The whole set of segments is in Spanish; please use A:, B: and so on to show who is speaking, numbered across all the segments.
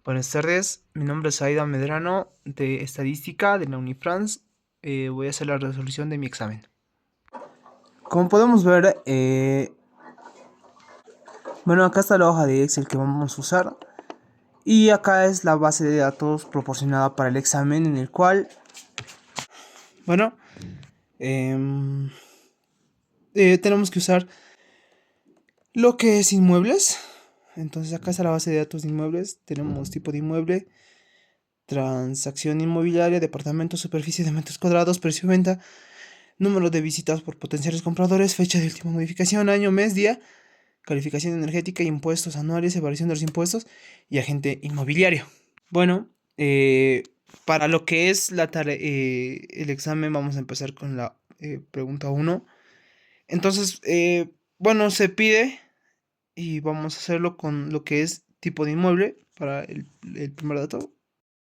A: Buenas tardes, mi nombre es Aida Medrano de Estadística de la Unifrance. Voy a hacer la resolución de mi examen. Como podemos ver, bueno, acá está la hoja de Excel que vamos a usar. Y acá es la base de datos proporcionada para el examen en el cual, bueno, em, tenemos que usar lo que es inmuebles. Entonces acá está la base de datos de inmuebles. Tenemos tipo de inmueble, transacción inmobiliaria, departamento, superficie de metros cuadrados, precio de venta, número de visitas por potenciales compradores, fecha de última modificación, año, mes, día, calificación energética, impuestos anuales, evaluación de los impuestos y agente inmobiliario. Bueno, para lo que es el examen, vamos a empezar con la pregunta 1. Entonces, bueno, se pide y vamos a hacerlo con lo que es tipo de inmueble para el primer dato.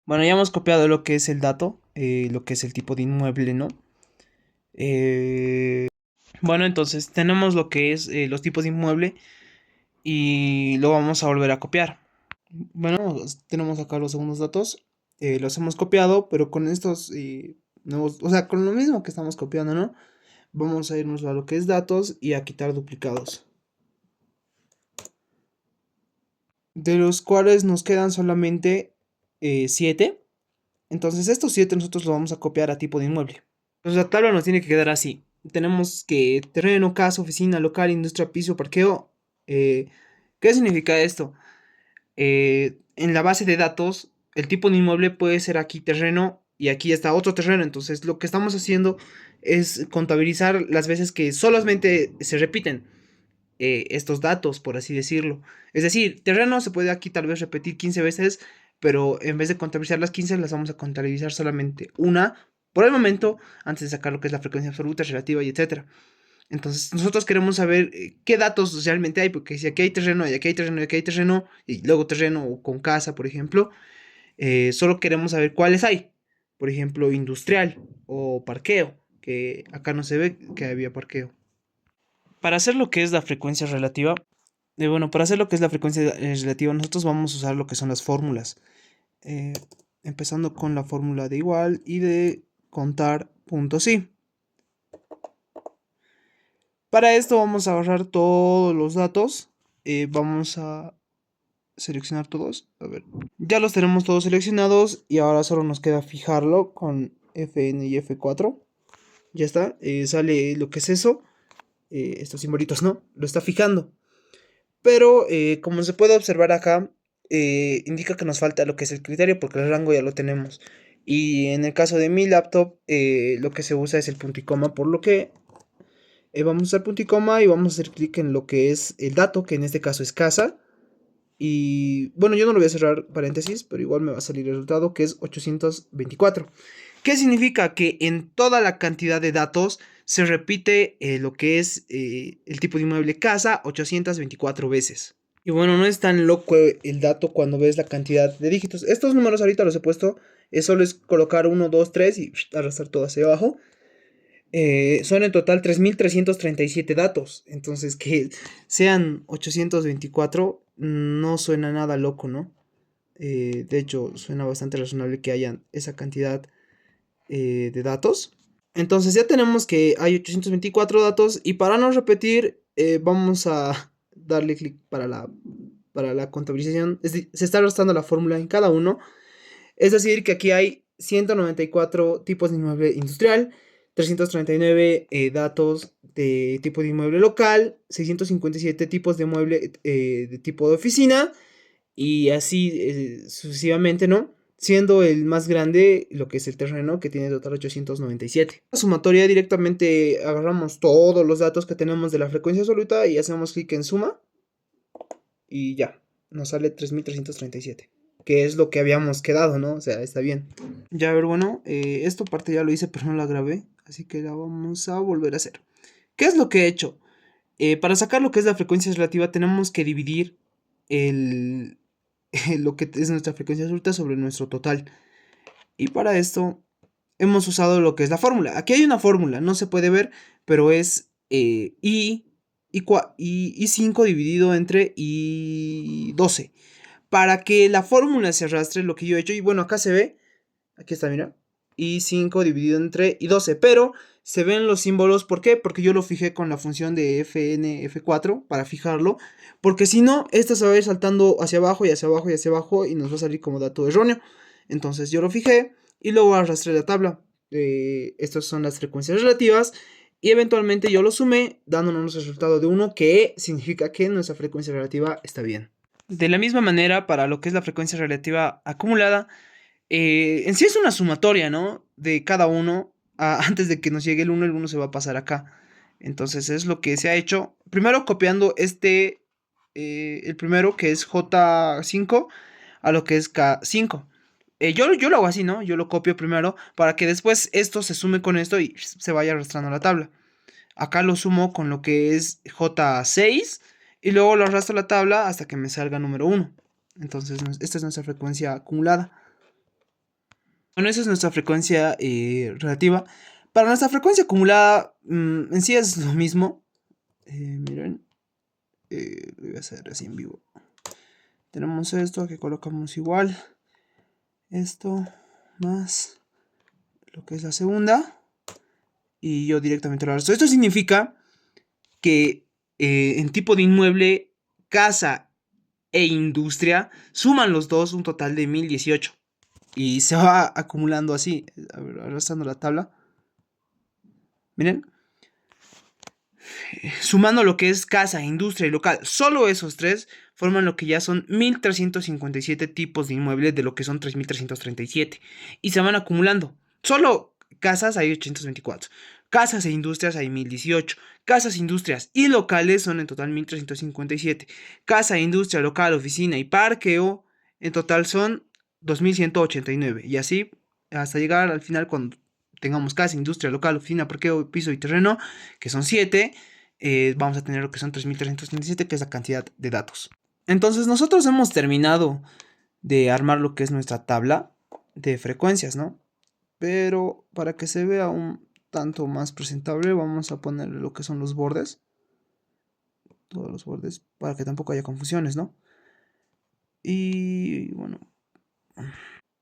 A: Bueno, ya hemos copiado lo que es el dato, lo que es el tipo de inmueble, ¿no? Bueno, entonces tenemos lo que es los tipos de inmueble y lo vamos a volver a copiar. Bueno, tenemos acá los segundos datos, los hemos copiado, pero con estos nuevos, o sea, con lo mismo que estamos copiando, ¿no? Vamos a irnos a lo que es datos y a quitar duplicados. De los cuales nos quedan solamente 7. Entonces estos 7 nosotros los vamos a copiar a tipo de inmueble. Entonces la tabla nos tiene que quedar así. Tenemos que terreno, casa, oficina, local, industria, piso, parqueo. ¿Qué significa esto? En la base de datos, el tipo de inmueble puede ser aquí terreno y aquí está otro terreno. Entonces lo que estamos haciendo es contabilizar las veces que solamente se repiten estos datos, por así decirlo. Es decir, terreno se puede aquí tal vez repetir 15 veces, pero en vez de contabilizar las 15, las vamos a contabilizar solamente una por el momento, antes de sacar lo que es la frecuencia absoluta, relativa y etcétera. Entonces, nosotros queremos saber qué datos realmente hay, porque si aquí hay terreno, y aquí hay terreno, y aquí hay terreno, y luego terreno con casa, por ejemplo, solo queremos saber cuáles hay. Por ejemplo, industrial o parqueo, que acá no se ve que había parqueo. Para hacer lo que es la frecuencia relativa, bueno, para hacer lo que es la frecuencia relativa, nosotros vamos a usar lo que son las fórmulas. Eh, Empezando con la fórmula de igual y de contar puntos y. Para esto vamos a agarrar todos los datos. Vamos a seleccionar todos. A ver. Ya los tenemos todos seleccionados y ahora solo nos queda fijarlo con Fn y F4. Ya está. Sale lo que es eso. Estos simbolitos no. Lo está fijando. Pero como se puede observar acá, indica que nos falta lo que es el criterio porque el rango ya lo tenemos. Y en el caso de mi laptop, lo que se usa es el punto y coma, por lo que vamos a usar punto y coma y vamos a hacer clic en lo que es el dato, que en este caso es casa. Y bueno, yo no lo voy a cerrar paréntesis, pero igual me va a salir el resultado que es 824. ¿Qué significa? Que en toda la cantidad de datos se repite lo que es el tipo de inmueble casa 824 veces. Y bueno, no es tan loco el dato cuando ves la cantidad de dígitos. Estos números ahorita los he puesto, solo es colocar 1, 2, 3 y arrastrar todo hacia abajo. Son en total 3.337 datos. Entonces, que sean 824 no suena nada loco, ¿no? De hecho, suena bastante razonable que hayan esa cantidad de datos. Entonces ya tenemos que hay 824 datos y para no repetir vamos a darle clic para la contabilización. Se está arrastrando la fórmula en cada uno. Es decir, que aquí hay 194 tipos de inmueble industrial, 339 datos de tipo de inmueble local, 657 tipos de mueble de tipo de oficina y así sucesivamente, ¿no? Siendo el más grande lo que es el terreno, que tiene total 897. La sumatoria directamente agarramos todos los datos que tenemos de la frecuencia absoluta y hacemos clic en suma y ya, nos sale 3337, que es lo que habíamos quedado, ¿no? O sea, está bien. Ya, a ver, bueno, esta parte ya lo hice, pero no la grabé, así que la vamos a volver a hacer. ¿Qué es lo que he hecho? Para sacar lo que es la frecuencia relativa tenemos que dividir el, lo que es nuestra frecuencia absoluta sobre nuestro total. Y para esto hemos usado lo que es la fórmula. Aquí hay una fórmula, no se puede ver, pero es I5 dividido entre I12. para que la fórmula se arrastre, lo que yo he hecho, y bueno, acá se ve, aquí está, mira, y 5 dividido entre y 12, pero se ven los símbolos, ¿por qué? Porque yo lo fijé con la función de fn, f4 para fijarlo, porque si no, esto se va a ir saltando hacia abajo y hacia abajo y hacia abajo y nos va a salir como dato erróneo. Entonces yo lo fijé y luego arrastré la tabla. Estas son las frecuencias relativas y eventualmente yo lo sumé dándonos el resultado de 1, que significa que nuestra frecuencia relativa está bien. De la misma manera, para lo que es la frecuencia relativa acumulada, en sí es una sumatoria, ¿no? De cada uno. Antes de que nos llegue el 1 se va a pasar acá. Entonces es lo que se ha hecho. Primero copiando el primero que es J5 a lo que es K5. Yo lo hago así, ¿no? Yo lo copio primero para que después esto se sume con esto y se vaya arrastrando la tabla. Acá lo sumo con lo que es J6 y luego lo arrastro a la tabla hasta que me salga número 1. Entonces esta es nuestra frecuencia acumulada. Bueno, esa es nuestra frecuencia relativa. Para nuestra frecuencia acumulada, en sí es lo mismo. Miren, lo voy a hacer así en vivo. Tenemos esto que colocamos igual. Esto más lo que es la segunda. Y yo directamente lo arrastro. Esto significa que en tipo de inmueble, casa e industria suman los dos un total de 1018. Y se va acumulando así. A ver, arrastrando la tabla. Miren. Sumando lo que es casa, industria y local, solo esos tres forman lo que ya son 1357 tipos de inmuebles de lo que son 3337. Y se van acumulando. Solo casas hay 824. Casas e industrias hay 1018. Casas, industrias y locales son en total 1357. Casa, industria, local, oficina y parqueo en total son 2189. Y así hasta llegar al final cuando tengamos casa, industria, local, oficina, parqueo, piso y terreno, que son 7, vamos a tener lo que son 3337, que es la cantidad de datos. Entonces nosotros hemos terminado de armar lo que es nuestra tabla de frecuencias, ¿no? Pero para que se vea un tanto más presentable, vamos a poner lo que son los bordes. Todos los bordes, para que tampoco haya confusiones, ¿no? Y bueno,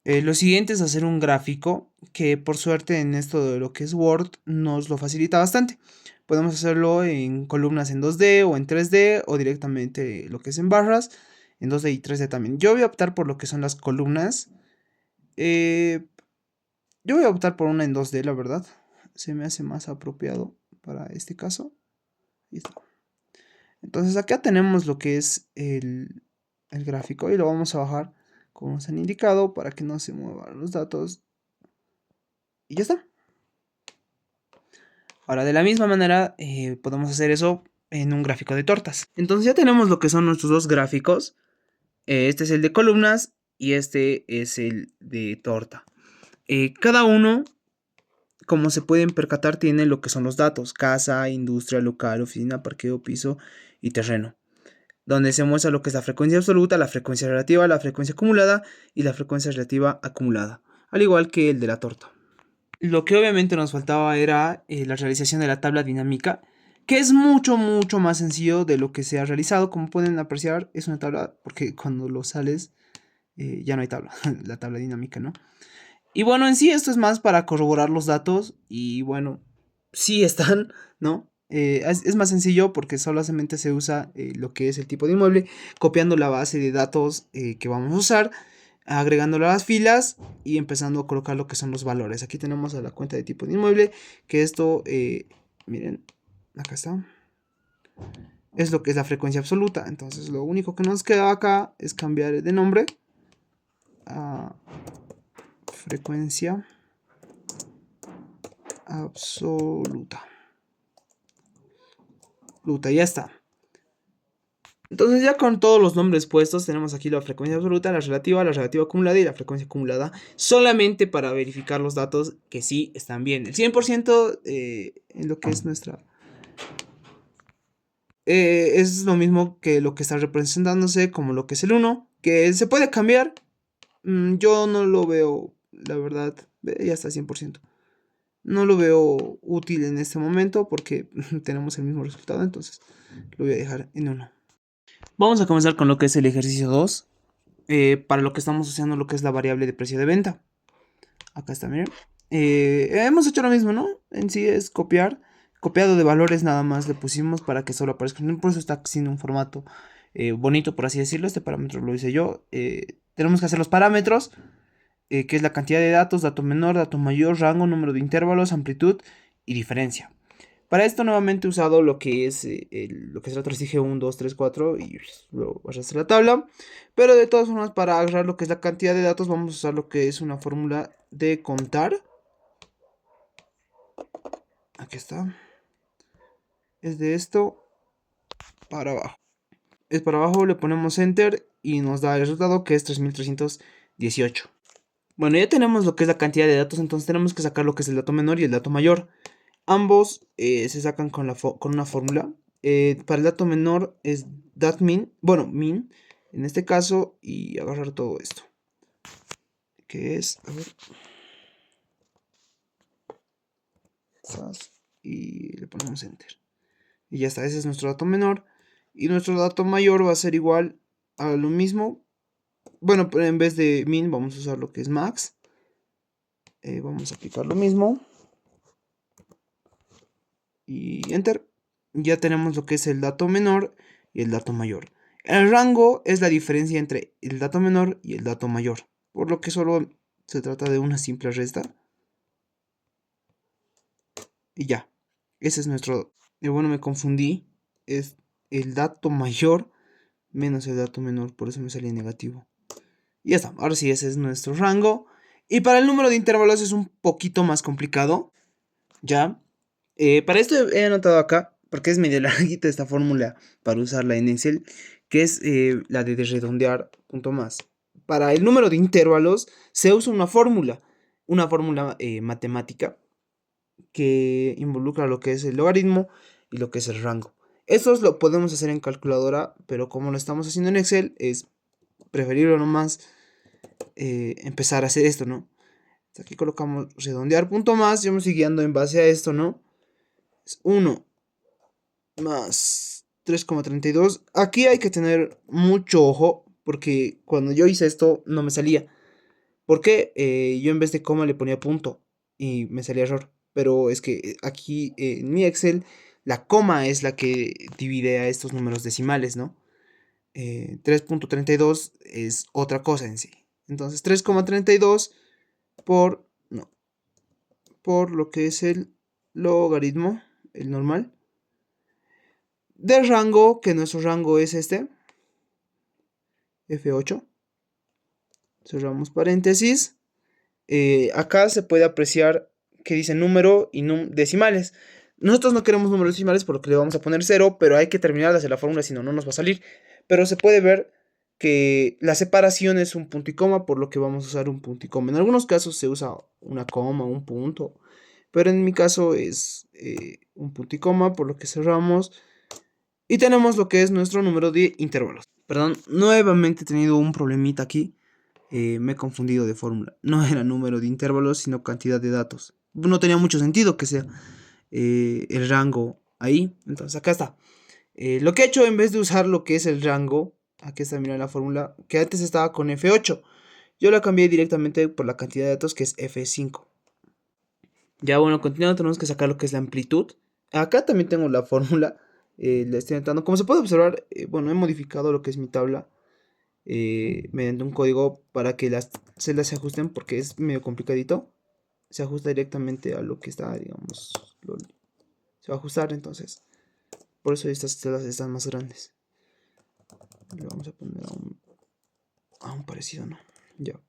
A: lo siguiente es hacer un gráfico que por suerte en esto de lo que es Word nos lo facilita bastante. Podemos hacerlo en columnas en 2D o en 3D o directamente lo que es en barras en 2D y 3D también. Yo voy a optar por lo que son las columnas. Yo voy a optar por una en 2D, la verdad. Se me hace más apropiado para este caso. Listo. Entonces acá tenemos lo que es el gráfico y lo vamos a bajar como nos han indicado para que no se muevan los datos. Y ya está. Ahora, de la misma manera, podemos hacer eso en un gráfico de tortas. Entonces ya tenemos lo que son nuestros dos gráficos. Este es el de columnas y este es el de torta. Cada uno, como se pueden percatar, tiene lo que son los datos: casa, industria, local, oficina, parqueo, piso y terreno. Donde se muestra lo que es la frecuencia absoluta, la frecuencia relativa, la frecuencia acumulada y la frecuencia relativa acumulada. Al igual que el de la torta. Lo que obviamente nos faltaba era la realización de la tabla dinámica, que es mucho más sencillo de lo que se ha realizado. Como pueden apreciar, es una tabla porque cuando lo sales ya no hay tabla, la tabla dinámica, ¿no? Y bueno, en sí esto es más para corroborar los datos y bueno, sí están, ¿no? Es más sencillo porque solamente se usa lo que es el tipo de inmueble, copiando la base de datos que vamos a usar, agregándolo a las filas y empezando a colocar lo que son los valores. Aquí tenemos a la cuenta de tipo de inmueble, que esto, miren, acá está, es lo que es la frecuencia absoluta. Entonces lo único que nos queda acá es cambiar de nombre a frecuencia absoluta. Ya está. Entonces ya con todos los nombres puestos tenemos aquí la frecuencia absoluta, la relativa acumulada y la frecuencia acumulada, solamente para verificar los datos que sí están bien. El 100% en lo que es nuestra... es lo mismo que lo que está representándose como lo que es el 1, que se puede cambiar. Yo no lo veo, la verdad, ya está 100%. No lo veo útil en este momento porque tenemos el mismo resultado, entonces lo voy a dejar en 1. Vamos a comenzar con lo que es el ejercicio 2. para lo que estamos usando lo que es la variable de precio de venta. Acá está, miren. Hemos hecho lo mismo, ¿no? En sí es copiar. Copiado de valores nada más le pusimos para que solo aparezca. Por eso está sin un formato bonito, por así decirlo. Este parámetro lo hice yo. Tenemos que hacer los parámetros, que es la cantidad de datos, dato menor, dato mayor, rango, número de intervalos, amplitud y diferencia. Para esto nuevamente he usado lo que es lo que es la dije 1, 2, 3, 4 y luego arrastre la tabla. Pero de todas formas, para agarrar lo que es la cantidad de datos, vamos a usar lo que es una fórmula de contar. Aquí está. Es de esto para abajo. Es para abajo, le ponemos enter y nos da el resultado que es 3318. Bueno, ya tenemos lo que es la cantidad de datos, entonces tenemos que sacar lo que es el dato menor y el dato mayor. Ambos se sacan con una fórmula. Para el dato menor es datmin, bueno, min, en este caso, y agarrar todo esto. Que es, a ver. Y le ponemos enter. Y ya está, ese es nuestro dato menor. Y nuestro dato mayor va a ser igual a lo mismo. Bueno, pero en vez de min vamos a usar lo que es max. Vamos a aplicar lo mismo. Y enter. Ya tenemos lo que es el dato menor y el dato mayor. El rango es la diferencia entre el dato menor y el dato mayor, por lo que solo se trata de una simple resta. Y ya, ese es nuestro... bueno, me confundí. Es el dato mayor menos el dato menor, por eso me salía negativo. Y ya está, ahora sí, ese es nuestro rango. Y para el número de intervalos es un poquito más complicado. Ya. Para esto he anotado acá, porque es medio larguita esta fórmula para usarla en Excel, que es la de redondear punto más. Para el número de intervalos se usa una fórmula matemática que involucra lo que es el logaritmo y lo que es el rango. Eso lo podemos hacer en calculadora, pero como lo estamos haciendo en Excel, es preferible nomás empezar a hacer esto, ¿no? Aquí colocamos redondear punto más, yo me estoy guiando en base a esto, ¿no? Es 1 más 3,32. Aquí hay que tener mucho ojo, porque cuando yo hice esto no me salía. Porque yo en vez de coma le ponía punto y me salía error. Pero es que aquí en mi Excel la coma es la que divide a estos números decimales, ¿no? 3,32 es otra cosa en sí. Entonces 3,32 por, no, por lo que es el logaritmo, el normal, del rango, que nuestro rango es este, F8. Cerramos paréntesis. Acá se puede apreciar que dice número y decimales. Nosotros no queremos números decimales por lo que le vamos a poner 0, pero hay que terminar de hacer la fórmula, si no, no nos va a salir. Pero se puede ver que la separación es un punto y coma, por lo que vamos a usar un punto y coma. En algunos casos se usa una coma, un punto, pero en mi caso es un punto y coma, por lo que cerramos. Y tenemos lo que es nuestro número de intervalos. Perdón, nuevamente he tenido un problemita aquí. Me he confundido de fórmula. No era número de intervalos, sino cantidad de datos. No tenía mucho sentido que sea el rango ahí. Entonces acá está. Lo que he hecho en vez de usar lo que es el rango, aquí está, mira la fórmula, que antes estaba con F8. Yo la cambié directamente por la cantidad de datos, que es F5. Ya bueno, continuando tenemos que sacar lo que es la amplitud. Acá también tengo la fórmula. La estoy entrando. Como se puede observar, bueno, he modificado lo que es mi tabla mediante un código para que las celdas se ajusten, porque es medio complicadito. Se ajusta directamente a lo que está, digamos, se va a ajustar, entonces por eso estas celdas están más grandes. Le vamos a poner a un parecido, ¿no? Ya.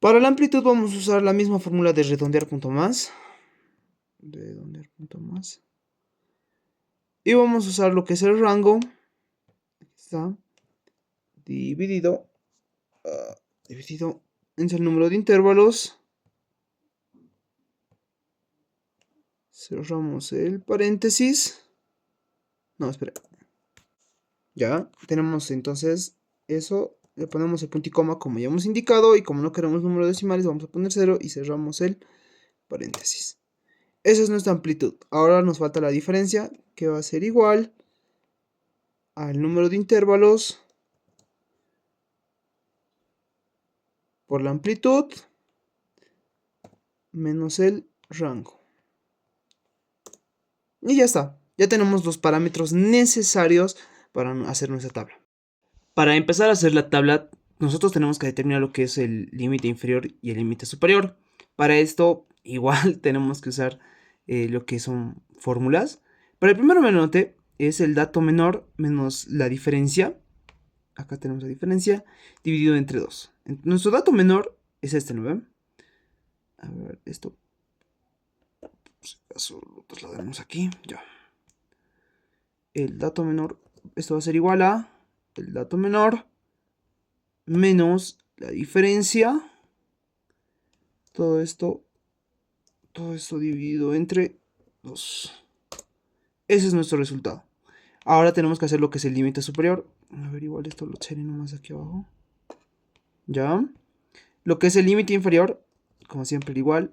A: Para la amplitud vamos a usar la misma fórmula de redondear punto más. Redondear punto más. Y vamos a usar lo que es el rango. Aquí está. Dividido. Dividido entre el número de intervalos. Cerramos el paréntesis. No, espera. Ya, tenemos entonces eso. Le ponemos el punto y coma como ya hemos indicado. Y como no queremos números decimales, vamos a poner 0 y cerramos el paréntesis. Esa es nuestra amplitud. Ahora nos falta la diferencia, que va a ser igual al número de intervalos por la amplitud menos el rango. Y ya está. Ya tenemos los parámetros necesarios para hacer nuestra tabla. Para empezar a hacer la tabla, nosotros tenemos que determinar lo que es el límite inferior y el límite superior. Para esto, igual tenemos que usar lo que son fórmulas. Para el primer menote es el dato menor menos la diferencia. Acá tenemos la diferencia dividido entre 2. Nuestro dato menor es este, ¿no ven? A ver, esto. Si acaso lo trasladaremos aquí. Ya. El dato menor, esto va a ser igual a el dato menor menos la diferencia. Todo esto dividido entre 2. Ese es nuestro resultado. Ahora tenemos que hacer lo que es el límite superior. A ver, igual esto lo echaré nomás aquí abajo. Ya. Lo que es el límite inferior, como siempre igual,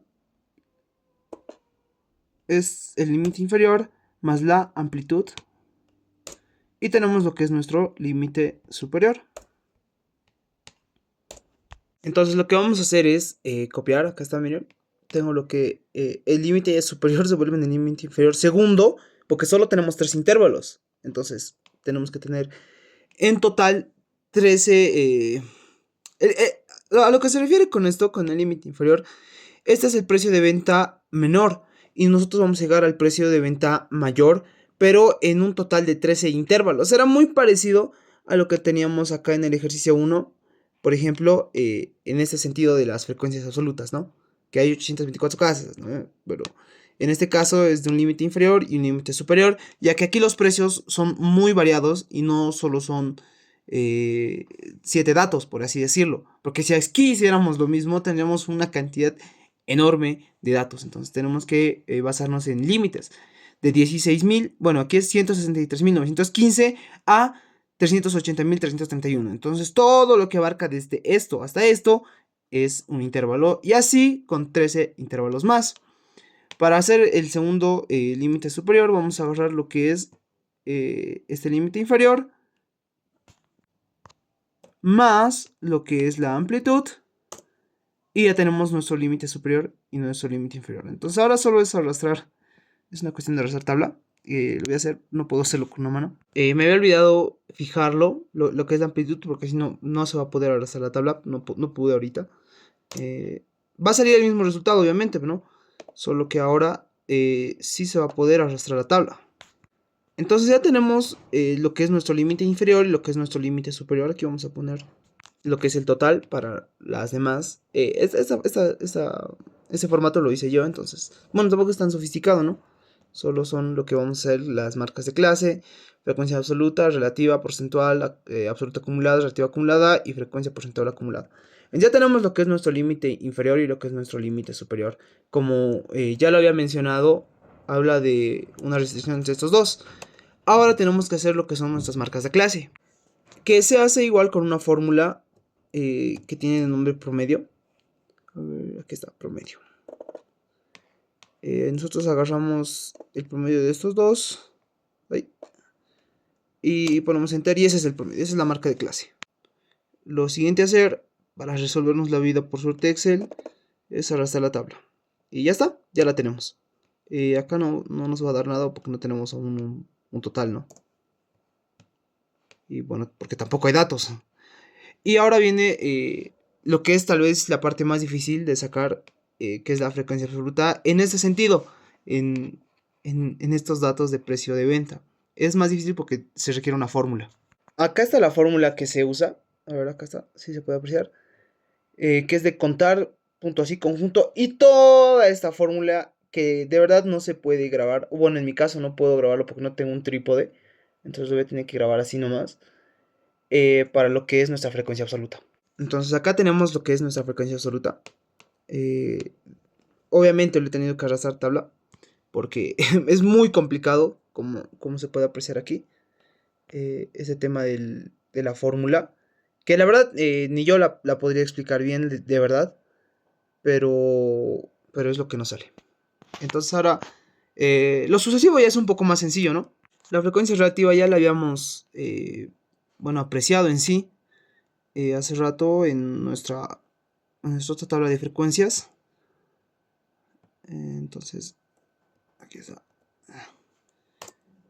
A: es el límite inferior más la amplitud. Y tenemos lo que es nuestro límite superior. Entonces lo que vamos a hacer es copiar. Acá está, miren. Tengo lo que el límite superior se vuelve en el límite inferior segundo, porque solo tenemos 3 intervalos. Entonces tenemos que tener en total 13. A lo que se refiere con esto, con el límite inferior, este es el precio de venta menor. Y nosotros vamos a llegar al precio de venta mayor, pero en un total de 13 intervalos. Será muy parecido a lo que teníamos acá en el ejercicio 1. Por ejemplo, en este sentido de las frecuencias absolutas, ¿no? Que hay 824 casas, ¿no? Pero en este caso es de un límite inferior y un límite superior, ya que aquí los precios son muy variados y no solo son 7 datos, por así decirlo. Porque si aquí hiciéramos lo mismo, tendríamos una cantidad enorme de datos. Entonces tenemos que basarnos en límites de 16.000, bueno, aquí es 163.915 a 380.331. Entonces todo lo que abarca desde esto hasta esto es un intervalo, y así con 13 intervalos más. Para hacer el segundo límite superior, vamos a agarrar lo que es este límite inferior más lo que es la amplitud, y ya tenemos nuestro límite superior y nuestro límite inferior. Entonces ahora solo es arrastrar, es una cuestión de arrastrar tabla. Lo voy a hacer, no puedo hacerlo con una mano. Me había olvidado fijarlo, lo que es la amplitud, porque si no, no se va a poder arrastrar la tabla. No pude ahorita. Va a salir el mismo resultado, obviamente, ¿no? Solo que ahora sí se va a poder arrastrar la tabla. Entonces ya tenemos lo que es nuestro límite inferior y lo que es nuestro límite superior. Aquí vamos a poner lo que es el total para las demás. Ese formato lo hice yo, entonces, bueno, tampoco es tan sofisticado, ¿no? Solo son lo que vamos a hacer las marcas de clase, frecuencia absoluta, relativa, porcentual, absoluta acumulada, relativa acumulada y frecuencia porcentual acumulada. Ya tenemos lo que es nuestro límite inferior y lo que es nuestro límite superior. Como ya lo había mencionado, habla de una restricción entre estos dos. Ahora tenemos que hacer lo que son nuestras marcas de clase, que se hace igual con una fórmula que tiene el nombre promedio. A ver, aquí está, promedio. Nosotros agarramos el promedio de estos dos. Ahí, y ponemos enter, y ese es el promedio, esa es la marca de clase. Lo siguiente a hacer para resolvernos la vida por suerte Excel es arrastrar la tabla. Y ya está, ya la tenemos. Acá no nos va a dar nada porque no tenemos aún un total, ¿no? Y bueno, porque tampoco hay datos. Y ahora viene lo que es tal vez la parte más difícil de sacar, que es la frecuencia absoluta. En este sentido, en estos datos de precio de venta. Es más difícil porque se requiere una fórmula. Acá está la fórmula que se usa. A ver, acá está, si se puede apreciar. Que es de contar punto así conjunto. Y toda esta fórmula que de verdad no se puede grabar. Bueno, en mi caso no puedo grabarlo porque no tengo un trípode. Entonces lo voy a tener que grabar así nomás. Para lo que es nuestra frecuencia absoluta. Entonces acá tenemos lo que es nuestra frecuencia absoluta. Obviamente lo he tenido que arrastrar tabla porque es muy complicado, como se puede apreciar aquí, ese tema de la fórmula, que la verdad ni yo la podría explicar bien de verdad, pero es lo que nos sale. Entonces ahora lo sucesivo ya es un poco más sencillo, ¿no? La frecuencia relativa ya la habíamos bueno, apreciado en sí hace rato en nuestra nuestra otra tabla de frecuencias. Entonces, aquí está.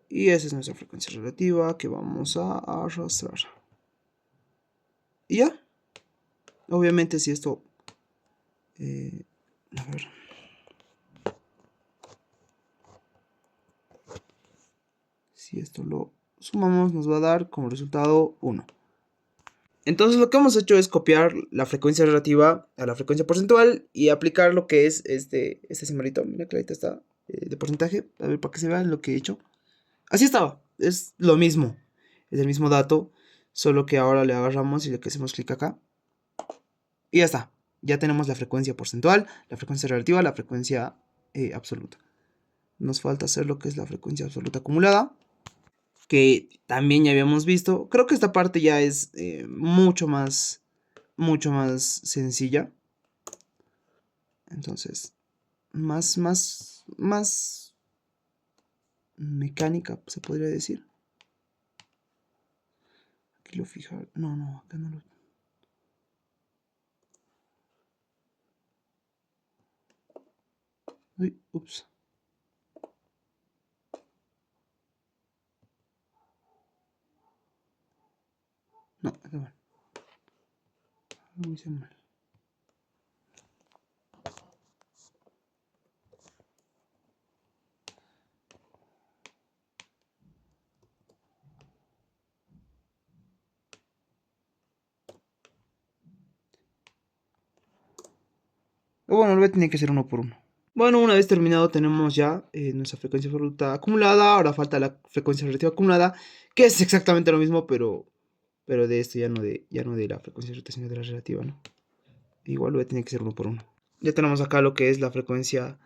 A: Y esa es nuestra frecuencia relativa que vamos a arrastrar. Y ya. Obviamente si esto... a ver. Si esto lo sumamos nos va a dar como resultado 1. Entonces lo que hemos hecho es copiar la frecuencia relativa a la frecuencia porcentual y aplicar lo que es este simbolito. Mira que ahorita está de porcentaje. A ver, para que se vea lo que he hecho. Así estaba. Es lo mismo. Es el mismo dato. Solo que ahora le agarramos y le hacemos clic acá. Y ya está. Ya tenemos la frecuencia porcentual, la frecuencia relativa, la frecuencia absoluta. Nos falta hacer lo que es la frecuencia absoluta acumulada, que también ya habíamos visto. Creo que esta parte ya es mucho más sencilla. Entonces, más mecánica, se podría decir. Aquí lo fijar. No, acá no lo... Uy, ups. No, acá va. Lo hice mal. Bueno, lo voy a tener que hacer uno por uno. Bueno, una vez terminado tenemos ya nuestra frecuencia absoluta acumulada. Ahora falta la frecuencia relativa acumulada, que es exactamente lo mismo, pero de esto ya no de la frecuencia relativa, sino de la relativa, ¿no? Igual lo voy a tener que hacer uno por uno. Ya tenemos acá lo que es la frecuencia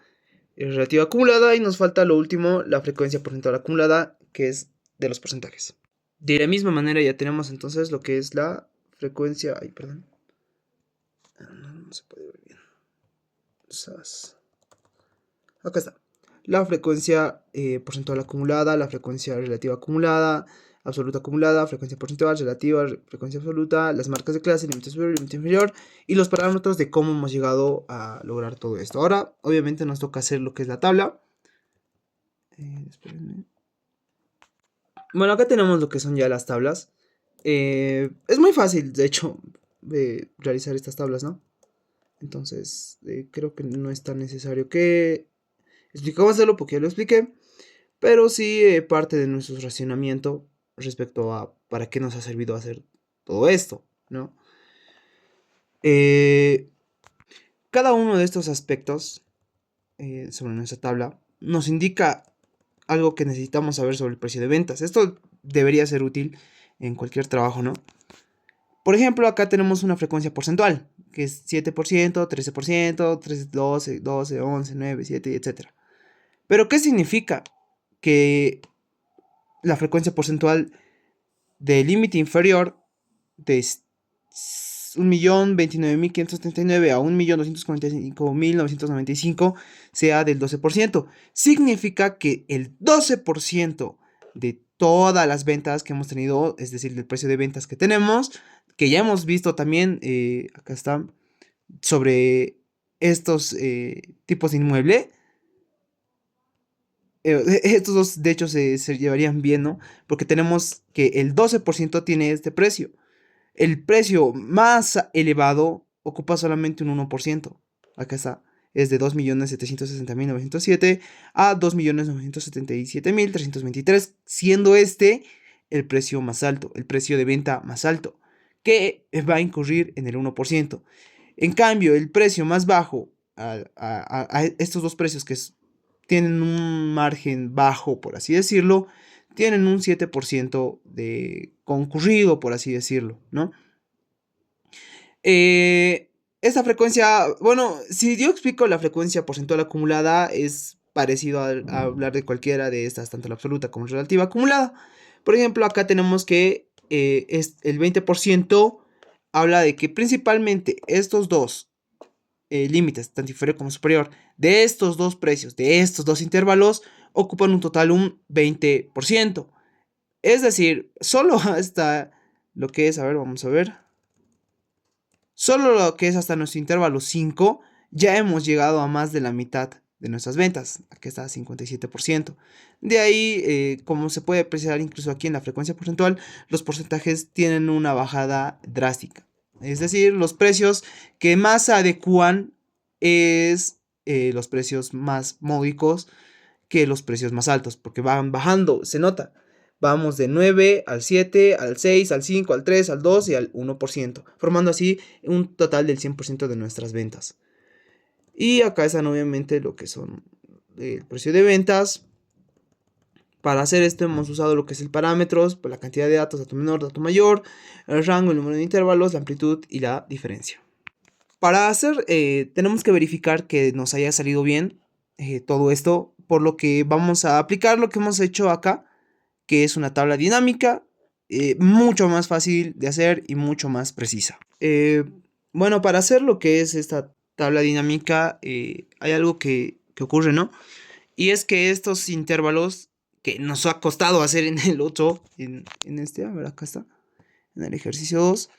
A: relativa acumulada y nos falta lo último, la frecuencia porcentual acumulada, que es de los porcentajes. De la misma manera ya tenemos entonces lo que es la frecuencia... Ay, perdón. No se puede ver bien. Acá está. La frecuencia porcentual acumulada, la frecuencia relativa acumulada, absoluta acumulada, frecuencia porcentual, relativa, frecuencia absoluta, las marcas de clase, límite superior, límite inferior y los parámetros de cómo hemos llegado a lograr todo esto. Ahora, obviamente, nos toca hacer lo que es la tabla. Espérenme. Bueno, acá tenemos lo que son ya las tablas. Es muy fácil, de hecho, realizar estas tablas, ¿no? Entonces, creo que no es tan necesario que explicamos hacerlo porque ya lo expliqué. Pero sí parte de nuestro racionamiento respecto a para qué nos ha servido hacer todo esto, ¿no? Cada uno de estos aspectos sobre nuestra tabla nos indica algo que necesitamos saber sobre el precio de ventas. Esto debería ser útil en cualquier trabajo, ¿no? Por ejemplo, acá tenemos una frecuencia porcentual, que es 7%, 13%, 13, 12, 12, 11, 9, 7, etc. Pero, ¿qué significa? Que la frecuencia porcentual del límite inferior de 1.029.579 a 1.245.995 sea del 12%. Significa que el 12% de todas las ventas que hemos tenido, es decir, del precio de ventas que tenemos, que ya hemos visto también, acá está, sobre estos tipos de inmueble. Estos dos, de hecho, se llevarían bien, ¿no? Porque tenemos que el 12% tiene este precio. El precio más elevado ocupa solamente un 1%. Acá está. Es de 2.760.907 a 2.977.323, siendo este el precio más alto, el precio de venta más alto, que va a incurrir en el 1%. En cambio, el precio más bajo a estos dos precios que tienen un margen bajo, por así decirlo, tienen un 7% de concurrido, por así decirlo, ¿no? Esta frecuencia, bueno, si yo explico la frecuencia porcentual acumulada, es parecido a hablar de cualquiera de estas, tanto la absoluta como la relativa acumulada. Por ejemplo, acá tenemos que el 20% habla de que principalmente estos dos límites, tanto inferior como superior, de estos dos precios, de estos dos intervalos, ocupan un total un 20%. Es decir, solo hasta lo que es, a ver, vamos a ver. Solo lo que es hasta nuestro intervalo 5, ya hemos llegado a más de la mitad de nuestras ventas. Aquí está 57%. De ahí, como se puede apreciar incluso aquí en la frecuencia porcentual, los porcentajes tienen una bajada drástica. Es decir, los precios que más se adecúan es los precios más módicos que los precios más altos, porque van bajando, se nota. Vamos de 9 al 7, al 6, al 5, al 3, al 2 y al 1%, formando así un total del 100% de nuestras ventas. Y acá están obviamente lo que son el precio de ventas. Para hacer esto hemos usado lo que es el parámetros, pues la cantidad de datos, dato menor, dato mayor, el rango, el número de intervalos, la amplitud y la diferencia. Para hacer, tenemos que verificar que nos haya salido bien todo esto, por lo que vamos a aplicar lo que hemos hecho acá, que es una tabla dinámica, mucho más fácil de hacer y mucho más precisa. Bueno, para hacer lo que es esta tabla dinámica, hay algo que ocurre, ¿no? Y es que estos intervalos que nos ha costado hacer en el otro, en este, a ver, acá está, en el ejercicio 2,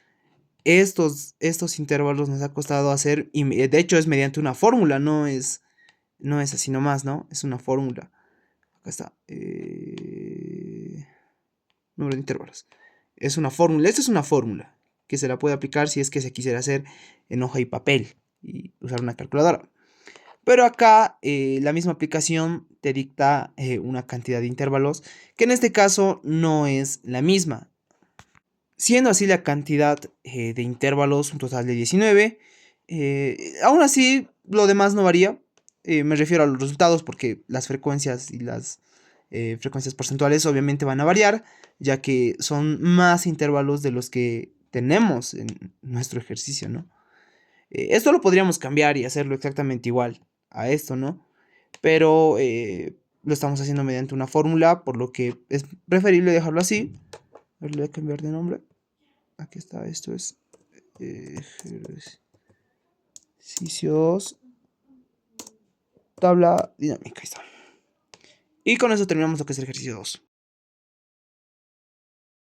A: estos intervalos nos ha costado hacer, y de hecho es mediante una fórmula, no es así nomás, ¿no? Es una fórmula. Acá está. Número de intervalos. Es una fórmula. Esta es una fórmula que se la puede aplicar si es que se quisiera hacer en hoja y papel y usar una calculadora. Pero acá la misma aplicación te dicta una cantidad de intervalos que en este caso no es la misma. Siendo así la cantidad de intervalos un total de 19. Aún así, lo demás no varía. Me refiero a los resultados porque las frecuencias y las frecuencias porcentuales obviamente van a variar, ya que son más intervalos de los que tenemos en nuestro ejercicio, ¿no? Esto lo podríamos cambiar y hacerlo exactamente igual a esto, ¿no? Pero lo estamos haciendo mediante una fórmula, por lo que es preferible dejarlo así. A ver, le voy a cambiar de nombre. Aquí está, esto es ejercicios, tabla dinámica, ahí está. Y con eso terminamos lo que es el ejercicio 2.